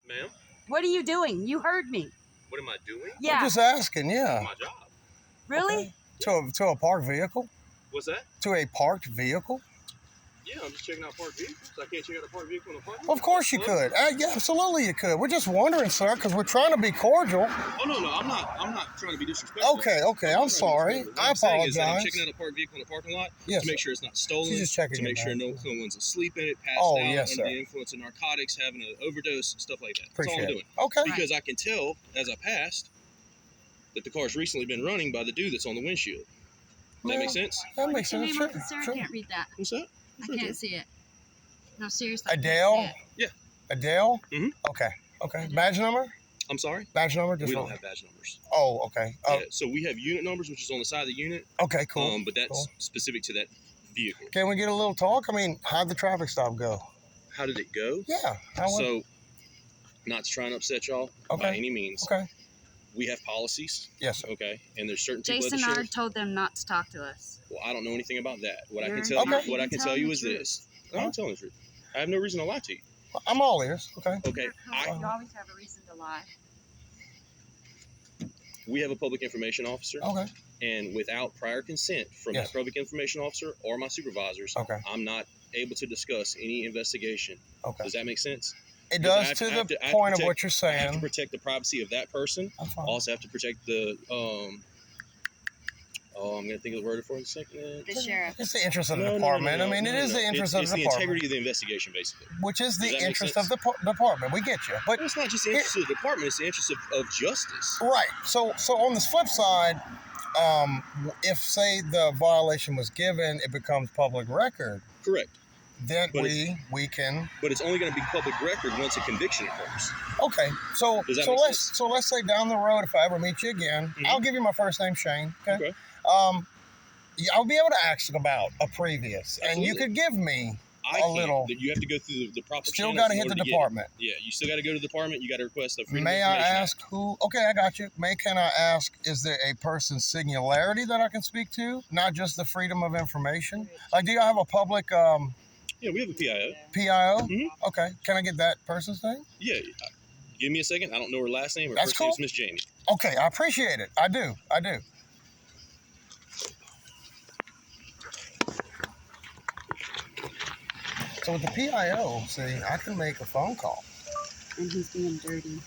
Ma'am? What are you doing? You heard me. What am I doing? Yeah. I'm just asking, yeah. My job. Really? Okay. To a parked vehicle? What's that? To a parked vehicle? Yeah, I'm just checking out parked vehicles. I can't check out a parked vehicle in a parking lot. Of course you could. Yeah, absolutely you could. We're just wondering, sir, because we're trying to be cordial. Oh, no, I'm not trying to be disrespectful. Okay, I'm sorry. I apologize. I'm checking out a parked vehicle in a parking lot to make sure it's not stolen. She's just checking to make sure no one's asleep in it, passed Oh, out yes, under sir. the influence of narcotics, having an overdose, stuff like that. Appreciate That's all I'm doing. Okay. Because I can tell as I passed that the car's recently been running by the dude that's on the windshield. Does that make sense? That makes sense. Sir, I can't read that. What's that? I can't see it. No, seriously. Adele? Yeah. Adele? Mm-hmm. Okay. Badge number? I'm sorry? Badge number? We don't have badge numbers. Oh, okay. Yeah, so we have unit numbers, which is on the side of the unit. Okay, cool. But that's specific to that vehicle. Can we get a little talk? I mean, how'd the traffic stop go? How did it go? Yeah. So, not to try and upset y'all by any means. Okay. We have policies. Yes, sir. Okay. And there's certain people Jason at the Ard sheriff. told them not to talk to us. Well, I don't know anything about that. What I You're can tell not. you, what I You can tell tell you the is truth. this. No, I'm telling the truth. I have no reason to lie to you. I'm all ears. Okay. Okay. You always have a reason to lie. We have a public information officer. Okay. And without prior consent from that public information officer or my supervisors, I'm not able to discuss any investigation. Okay. Does that make sense? It does to the point of what you're saying. I have to protect the privacy of that person. I also have to protect the I'm going to think of the word for it in a second. The sheriff. It's the interest of the department. I mean, it is the interest of the department. It's the integrity of the investigation, basically. Which is the interest of the department. We get you. But it's not just the interest of the department. It's the interest of justice. Right. So on the flip side, if, say, the violation was given, it becomes public record. Correct. Then we can. But it's only going to be public record once a conviction occurs. Okay. So let's say down the road, if I ever meet you again, I'll give you my first name, Shane. Okay. I'll be able to ask about a previous, and you could give me a little. You have to go through the proper. Still got to hit the department. Yeah, you still got to go to the department. You got to request a freedom May of I information ask who? Okay, I got you. Can I ask? Is there a person's singularity that I can speak to? Not just the freedom of information. Like, do y'all have a public? Yeah, we have a PIO. PIO? Mm-hmm. Okay. Can I get that person's name? Yeah. Give me a second. I don't know her last name. Her first name is Miss Jamie. Okay, I appreciate it. I do. So with the PIO, see, I can make a phone call. And he's being dirty.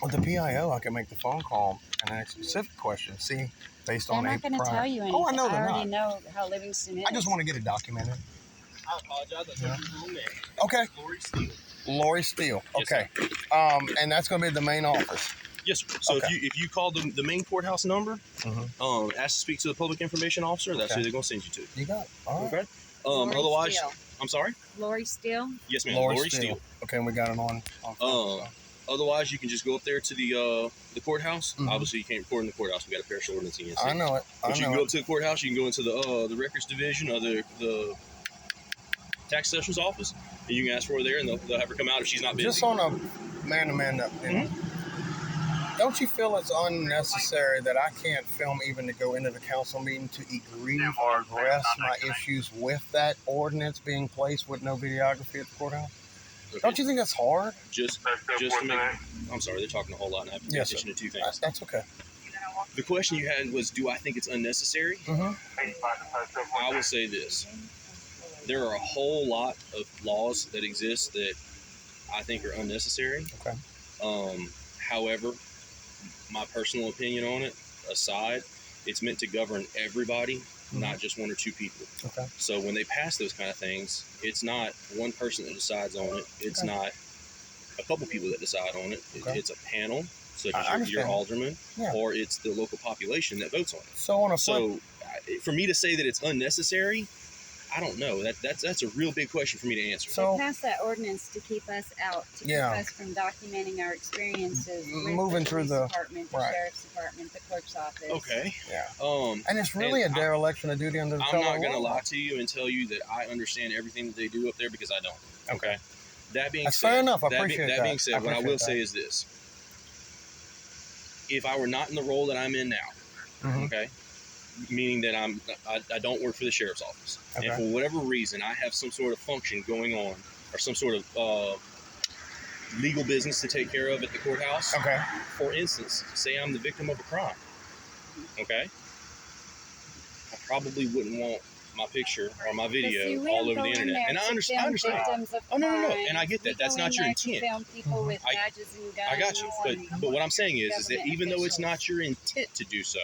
With the PIO, I can make the phone call and ask specific questions. See, based on they're not going to tell you anything. Oh, I know they're not. I already know how Livingston is. I just want to get it documented. I apologize. I told you the wrong name. Okay. Lori Steele. Lori Steele. Okay. Yes, and that's going to be the main office. Yes, sir. So if you call the main courthouse number, ask to speak to the public information officer, that's who they're going to send you to. You got it. All right. Okay. Lori Otherwise, Steele. I'm sorry? Lori Steele? Yes, ma'am. Lori Steele. Okay, and we got it on otherwise, you can just go up there to the courthouse. Obviously, you can't record in the courthouse. We got a parish ordinance in. I know it. But you can go up to the courthouse. You can go into the records division or the tax sessions office, and you can ask for her there, and they'll have her come out if she's not busy. Just on a man-to-man note, don't you feel it's unnecessary that I can't film even to go into the council meeting to grieve or address my issues with that ordinance being placed with no videography at the courthouse? Okay. Don't you think that's hard? Just to make. I'm sorry, they're talking a whole lot, and I have to pay attention to two things. That's okay. The question you had was, do I think it's unnecessary? I will say this. There are a whole lot of laws that exist that I think are unnecessary. Okay. However, my personal opinion on it aside, it's meant to govern everybody, not just one or two people. Okay. So when they pass those kind of things, it's not one person that decides on it. It's not a couple people that decide on it. It's a panel, such as your alderman, or it's the local population that votes on it. So for me to say that it's unnecessary, I don't know. That's a real big question for me to answer. So pass that ordinance to keep us out, to keep us from documenting our experiences moving through the department, the sheriff's department, the clerk's office. Okay. Yeah. And it's really a dereliction of duty under the I'm not going to lie to you and tell you that I understand everything that they do up there, because I don't. Okay. That being said, fair enough. I appreciate that. That being said, what I will say is this: if I were not in the role that I'm in now, okay. Meaning that I don't work for the sheriff's office. And for whatever reason, I have some sort of function going on, or some sort of legal business to take care of at the courthouse. Okay. For instance, say I'm the victim of a crime. Okay. I probably wouldn't want my picture or my video all over the internet. And I understand. Oh, no. And I get that. That's not your intent. Film people with badges and guns. I got you. But what I'm saying is that even though it's not your intent to do so,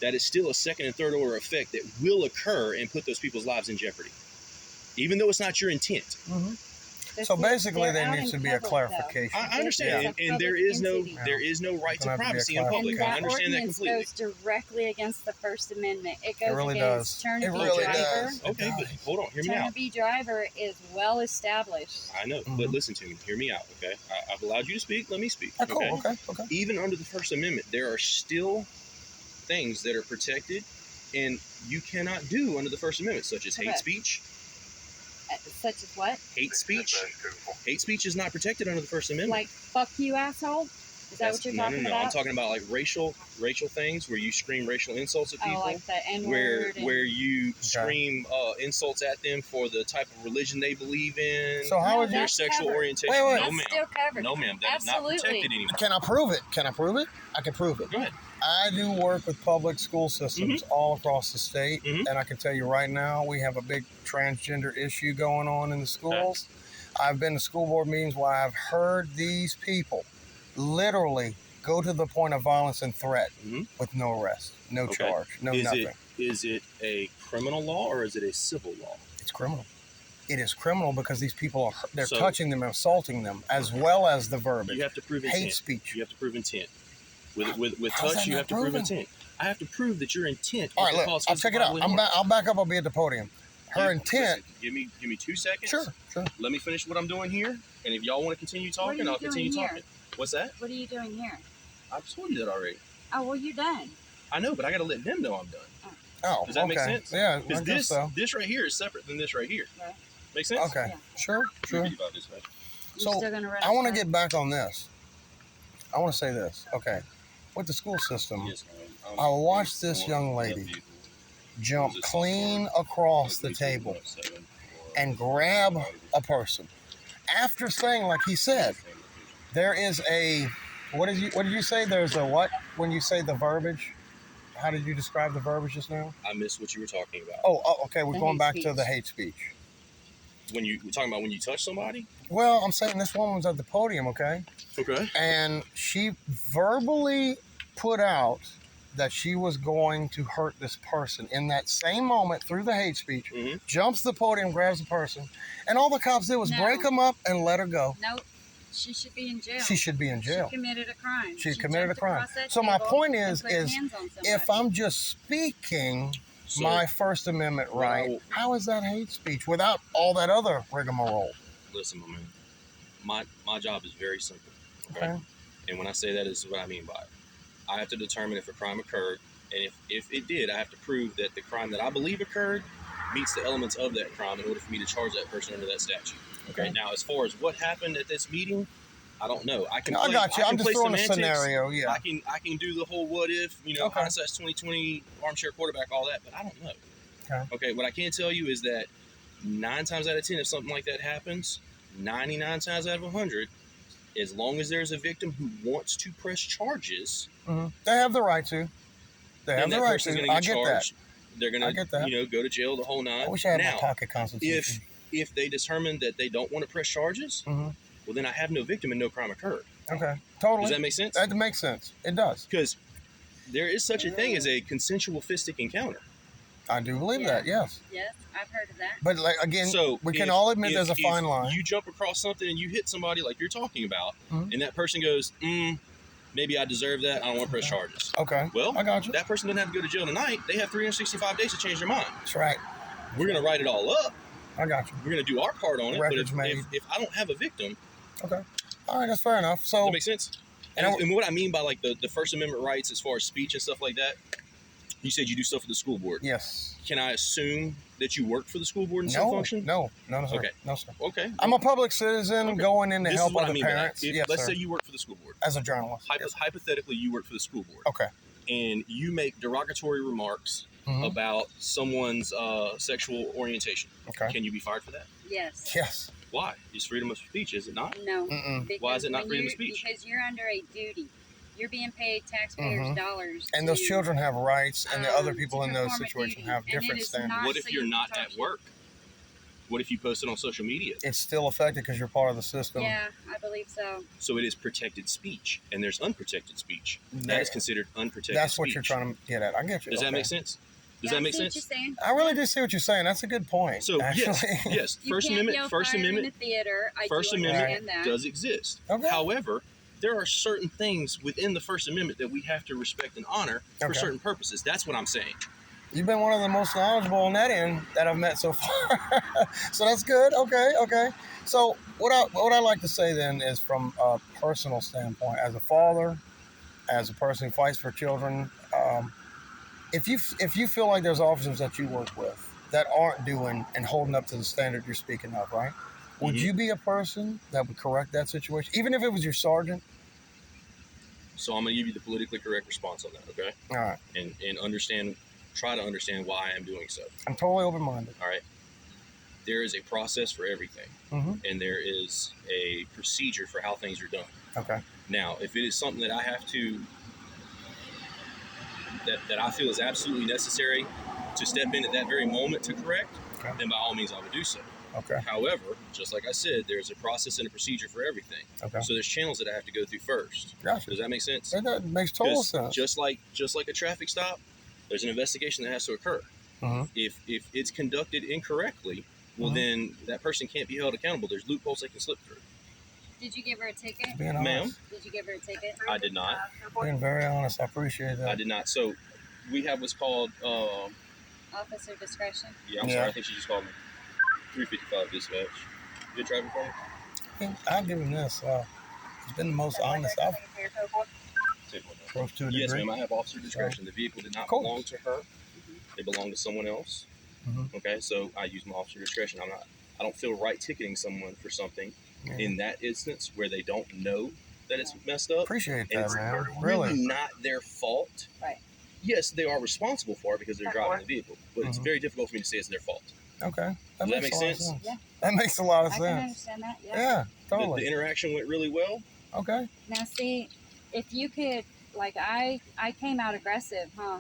that is still a second and third order effect that will occur and put those people's lives in jeopridy. Even though it's not your intent. So basically, there needs to be a clarification. I understand, and there is no right to privacy in public. I understand that completely. Goes directly against the First Amendment. It goes really against does. Turner v. Driver. Okay, but hold on, hear me Turner out. v. Driver is well established. I know, but listen to me. Hear me out, okay? I've allowed you to speak. Let me speak. Cool. Okay. Even under the First Amendment, there are still things that are protected, and you cannot do under the First Amendment, such as hate speech. Such as what? Hate speech. Hate speech is not protected under the First Amendment. Like "fuck you, asshole." Is that what you're talking about? No. I'm talking about like racial things where you scream racial insults at people. Oh, like the N-word. Where you scream insults at them for the type of religion they believe in. So how is their sexual orientation? Wait. No, ma'am. Still covered. No, ma'am. That is not protected anymore. Can I prove it? I can prove it. Go ahead. I do work with public school systems all across the state, and I can tell you right now, we have a big transgender issue going on in the schools. I've been to school board meetings where I've heard these people literally go to the point of violence and threat with no arrest, no charge, nothing. Is it a criminal law or is it a civil law? It's criminal. It is criminal because these people they're touching them and assaulting them, as well as the verbiage. You have to prove intent. Hate speech. You have to prove intent. With touch, you have to prove intent. I have to prove that your intent. All right, look, I'll check it out. I'll back up. I'll be at the podium. Her intent. Listen, give me 2 seconds. Sure. Let me finish what I'm doing here, and if y'all want to continue talking, I'll continue talking. What's that? What are you doing here? I've told you that already. Oh, well, you're done. I know, but I got to let them know I'm done. Oh, does that make sense? Yeah, because this right here is separate than this right here. Right. Make sense? Okay. Yeah. Sure. So I want to get back on this. I want to say this. Okay. With the school system, I watched this young lady jump clean across the table and grab a person. After saying, like he said, there is a, what did you say? There's a what when you say the verbiage? How did you describe the verbiage just now? I missed what you were talking about. Oh, okay. We're going back to the hate speech. We're talking about when you touch somebody? Well, I'm saying this woman was at the podium, okay? Okay. And she verbally put out that she was going to hurt this person in that same moment through the hate speech, jumps the podium, grabs the person, and all the cops did was break them up and let her go. Nope. She should be in jail. She should be in jail. She committed a crime. She committed a crime. So my point is if I'm just speaking my First Amendment right, how is that hate speech without all that other rigmarole? Listen, my man, my job is very simple. Okay? And when I say that is what I mean by it. I have to determine if a crime occurred, and if it did, I have to prove that the crime that I believe occurred meets the elements of that crime in order for me to charge that person under that statute. Okay. Now, as far as what happened at this meeting, I don't know. I got you. I'm just throwing a scenario. Yeah. I can do the whole what if, hindsight's 2020, armchair quarterback, all that, but I don't know. Okay. What I can tell you is that 9 times out of 10, if something like that happens, 99 times out of 100, as long as there's a victim who wants to press charges, they have the right to. They have the right to. I get that. They're going to, go to jail the whole 9. I wish I had my pocket constitution. If they determine that they don't want to press charges, well, then I have no victim and no crime occurred. Okay, totally. Does that make sense? That makes sense. It does. Because there is such a thing as a consensual fistic encounter. I do believe that, yes. Yes, I've heard of that. But again, we can all admit there's a fine line. You jump across something and you hit somebody like you're talking about, and that person goes, maybe I deserve that. I don't want to press charges. Okay. Well, I got you. That person doesn't have to go to jail tonight. They have 365 days to change their mind. That's right. We're going to write it all up. I got you. We're going to do our part on it. Records but if I don't have a victim. Okay. All right, that's fair enough. So, does that make sense? And what I mean by like the First Amendment rights as far as speech and stuff like that, you said you do stuff for the school board. Yes. Can I assume that you work for the school board in some function? No, sir. Okay. No, sir. Okay. I'm a public citizen going in to help other parents. Let's say you work for the school board. As a journalist. Hypothetically, you work for the school board. Okay. And you make derogatory remarks about someone's sexual orientation. Okay. Can you be fired for that? Yes. Yes. Why? It's freedom of speech, is it not? No. Why is it not freedom of speech? Because you're under a duty. You're being paid taxpayers' dollars. And those children have rights, and the other people in those situations have different standards. What if you're not at work? What if you post it on social media? It's still affected because you're part of the system. Yeah, I believe so. So it is protected speech, and there's unprotected speech. That is considered unprotected That's speech. what you're trying to get at. I get you. Does that make sense? Does that make sense? I really do see what you're saying. That's a good point. So actually. yes, First Amendment in the theater. First Amendment does exist. Okay. However, there are certain things within the First Amendment that we have to respect and honor for certain purposes. That's what I'm saying. You've been one of the most knowledgeable on that end that I've met so far. So that's good. Okay. So what I like to say then is, from a personal standpoint, as a father, as a person who fights for children, if you feel like there's officers that you work with that aren't doing and holding up to the standard you're speaking of, right? Would you be a person that would correct that situation, even if it was your sergeant? So I'm going to give you the politically correct response on that, okay? All right. And try to understand why I'm doing so. I'm totally open-minded. All right. There is a process for everything, and there is a procedure for how things are done. Okay. Now, if it is something that I have to, that I feel is absolutely necessary to step in at that very moment to correct, then by all means I would do so. Okay. However, just like I said, there's a process and a procedure for everything. Okay. So there's channels that I have to go through first. Gotcha. Does that make sense? That makes total sense. Just like a traffic stop, there's an investigation that has to occur. If it's conducted incorrectly, well then that person can't be held accountable. There's loopholes they can slip through. Did you give her a ticket? Ma'am? Did you give her a ticket? I did not. Being very honest, I appreciate that. I did not. So we have what's called officer discretion. Yeah, I'm sorry. I think she just called me. 355 dispatch. Good driving for me? I'll give him this. He's been the most honest I've approached to a degree. Yes, ma'am. I have officer discretion. The vehicle did not belong to her. It belonged to someone else. Okay, so I use my officer discretion. I don't feel right ticketing someone for something in that instance where they don't know that it's messed up. Appreciate that, and it's man. really not their fault. Right. Yes, they are responsible for it because they're driving the vehicle, but it's very difficult for me to say it's their fault. Okay. Does that make sense? Yeah. That makes a lot of sense. I can understand that, Yeah, totally. The interaction went really well. Okay. Now, see, if you could, like, I came out aggressive, huh?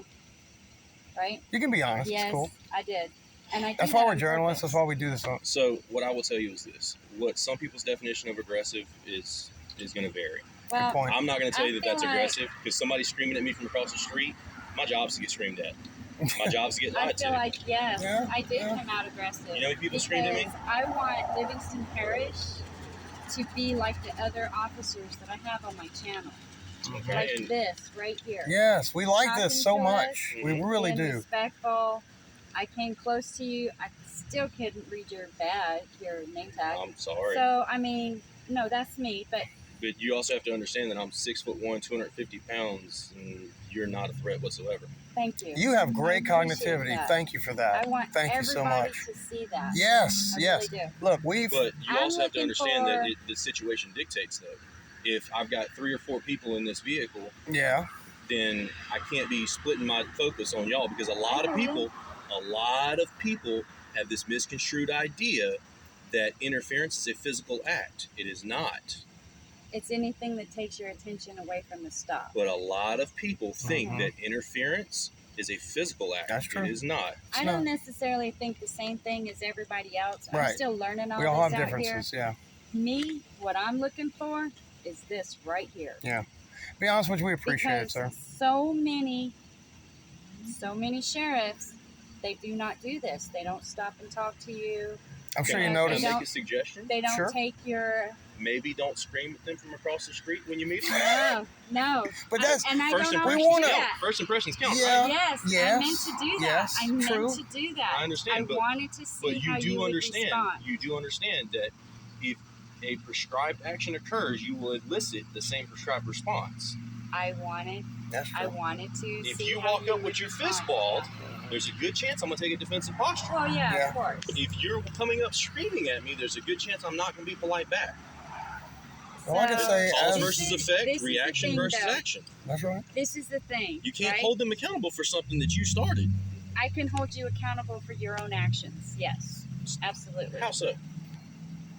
Right? You can be honest. Yes, it's cool. I did. And that's why we're journalists. That's why we do this. So what I will tell you is this. What some people's definition of aggressive is going to vary. Well, Good point. I'm not going to tell you that that's aggressive because somebody's screaming at me from across the street. My job is to get screamed at. My job is to get lied to. I feel like, yes, I did come out aggressive. You know how many people screamed at me? I want Livingston Parish to be like the other officers that I have on my channel. Okay. Like this, right here. Yes, we like this so much. We really do. Respectful. I came close to you. I still couldn't read your badge, your name tag. I'm sorry. So, I mean, no, that's me. But you also have to understand that I'm 6'1", 250 pounds, and you're not a threat whatsoever. Thank you. You have great cognitivity. Thank you for that. I want Thank you so much. to see that. Yes, yes. Really do. Look, But you also have to understand that the situation dictates, though. If I've got 3 or 4 people in this vehicle, then I can't be splitting my focus on y'all because a lot of people have this misconstrued idea that interference is a physical act. It is not. It's anything that takes your attention away from the stop. But a lot of people think that interference is a physical act. That's true. It is not. I don't necessarily think the same thing as everybody else. Right. I'm still learning all this out here. We all have differences, Me, what I'm looking for is this right here. Yeah. Be honest with you, we appreciate it, sir. So many sheriffs, they do not do this. They don't stop and talk to you. I'm sure you noticed. Make a suggestion. They don't take your... Maybe don't scream at them from across the street when you meet them. No. But that's first impressions count. Yeah. Right? Yes. I meant to do that. Yes. I meant to do that. I understand. I wanted to see how you would respond. You do understand that if a prescribed action occurs, you will elicit the same prescribed response. I wanted to if you walk up with your fist balled, there's a good chance I'm going to take a defensive posture. Well, yeah, of course. If you're coming up screaming at me, there's a good chance I'm not going to be polite back. Well, I can say cause versus effect, reaction versus action. That's right. This is the thing. You can't hold them accountable for something that you started. I can hold you accountable for your own actions. Yes, absolutely. How so?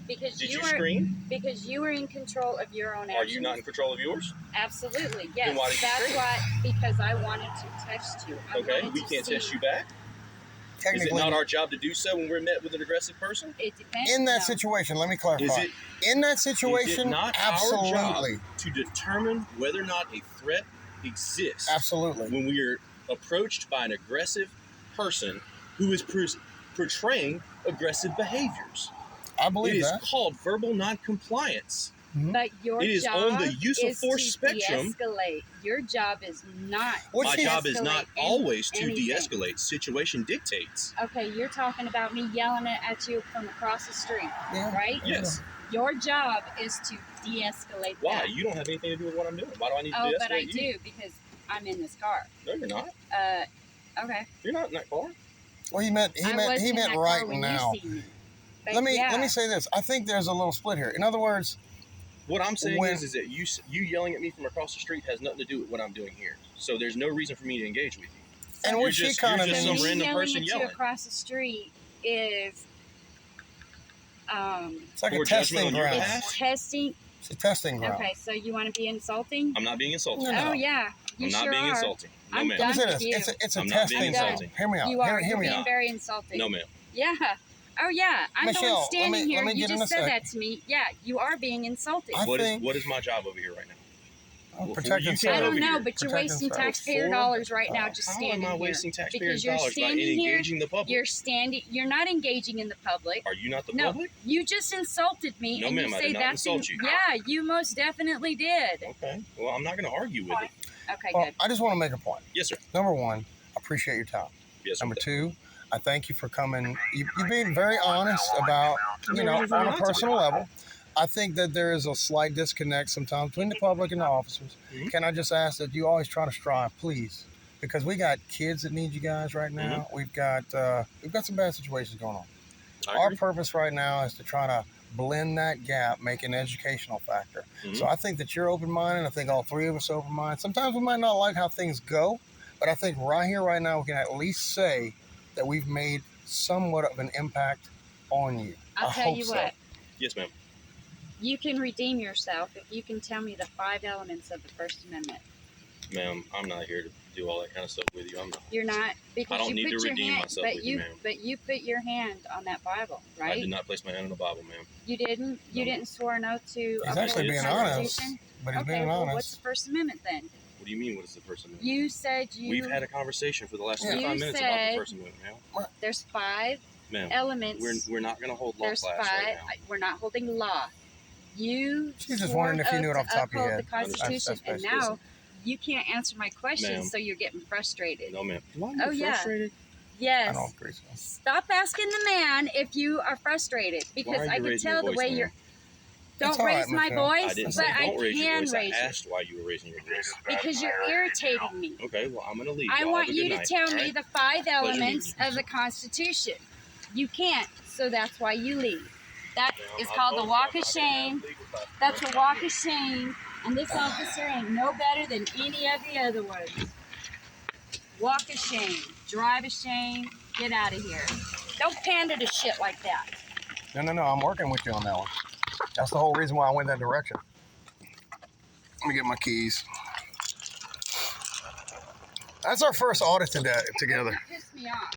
Because Did you were, scream? Because you were in control of your own actions. Are you not in control of yours? Absolutely, yes. Then why did you That's scream? why, because I wanted to test you. Okay, we can't test you back? Is it not our job to do so when we're met with an aggressive person? It depends. In that situation, let me clarify. In that situation, is it not absolutely. our job to determine whether or not a threat exists? Absolutely. When we are approached by an aggressive person who is portraying aggressive behaviors. I believe that. It is called verbal noncompliance. But your it is job on the use of force to spectrum. De-escalate. Your job is not. My job is not always to anything. de-escalate. Situation dictates. Okay, you're talking about me yelling at you from across the street, right? Yes. Your job is to de-escalate. Why? That. You don't have anything to do with what I'm doing. Why do I need to de-escalate? Oh, but I do because I'm in this car. No, you're not. Okay. You're not in that car. Well, he meant right now. Let me say this. I think there's a little split here. In other words, what I'm saying is that you yelling at me from across the street has nothing to do with what I'm doing here. So there's no reason for me to engage with you. And what she kind of just some random person yelling across the street is it's like a testing ground. Testing. It's a testing ground. Okay, so you want to be insulting? I'm not being insulting. No. Oh yeah, I'm not being insulting. No, ma'am. I'm done with you. It's a I'm testing not being insulting. Hear me out. You are. Hear me being out. very insulting. No, ma'am. Yeah. Oh yeah, I'm Michelle, the one standing here. let me You get in just a said sec. that to me. Yeah, you are being insulting. What is my job over here right now? Protecting I don't know, here. but you're wasting taxpayer dollars right now just standing here. How am I wasting taxpayer because you're dollars by standing here, engaging the public? You're not engaging in the public. Are you not the No, public? you just insulted me. No, and ma'am, you I say did not that's insult you. Yeah, you most definitely did. Okay. Well, I'm not going to argue with it. Okay, Well, good. I just want to make a point. Yes, sir. Number one, I appreciate your time. Yes, sir. Number two, I thank you for coming. You're being very honest about, on a personal level. I think that there is a slight disconnect sometimes between the public and the officers. Mm-hmm. Can I just ask that you always try to strive, please? Because we got kids that need you guys right now. Mm-hmm. We've got some bad situations going on. I Our agree. purpose right now is to try to blend that gap, make an educational factor. Mm-hmm. So I think that you're open-minded. I think all three of us are open-minded. Sometimes we might not like how things go, but I think right here, right now, we can at least say that we've made somewhat of an impact on you. I'll tell you what. Yes, ma'am. You can redeem yourself if you can tell me the 5 elements of the First Amendment. Ma'am, I'm not here to do all that kind of stuff with you. I'm not. You're not, because I don't you need put to your redeem hand, myself with you, ma'am. But you put your hand on that Bible, right? I did not place my hand on the Bible, ma'am. You didn't? You didn't swear an oath to He's uphold actually the being honest, Constitution? but he's Okay, being well, honest. what's the First Amendment then? What do you mean, what is the First Amendment? You said you... We've had a conversation for the last You 35 minutes about said the First Amendment, ma'am. There's 5 Ma'am, elements. we're not going to hold law There's class 5. right now. We're not holding law. You She's just swore wondering if you knew it oath off the to top of your uphold head. the Constitution, That's and now you can't answer my questions, Ma'am. so you're getting frustrated. No, ma'am. Do I Oh, get yeah. frustrated? Yes. I don't agree. So. Stop asking the man if you are frustrated, because Why are I you can raising tell your the voice, way ma'am? you're. It's Don't all right, raise my Michelle. I voice, didn't but say I don't raise your can voice. raise I it asked why you were raising your voice. because you're irritating me. Okay, well, I'm going to leave. I Y'all want have a good you to night, tell all me right? the 5 elements meeting you. of the Constitution. You can't, so that's why you leave. That is Ma'am, I called the told you walk I'm of not gonna shame. have legal class. That's a walk of shame, and this officer ain't no better than any of the other ones. Walk of shame, drive of shame, get out of here. Don't pander to shit like that. No, I'm working with you on that one. That's the whole reason why I went that direction. Let me get my keys. That's our first audit together. Piss me off.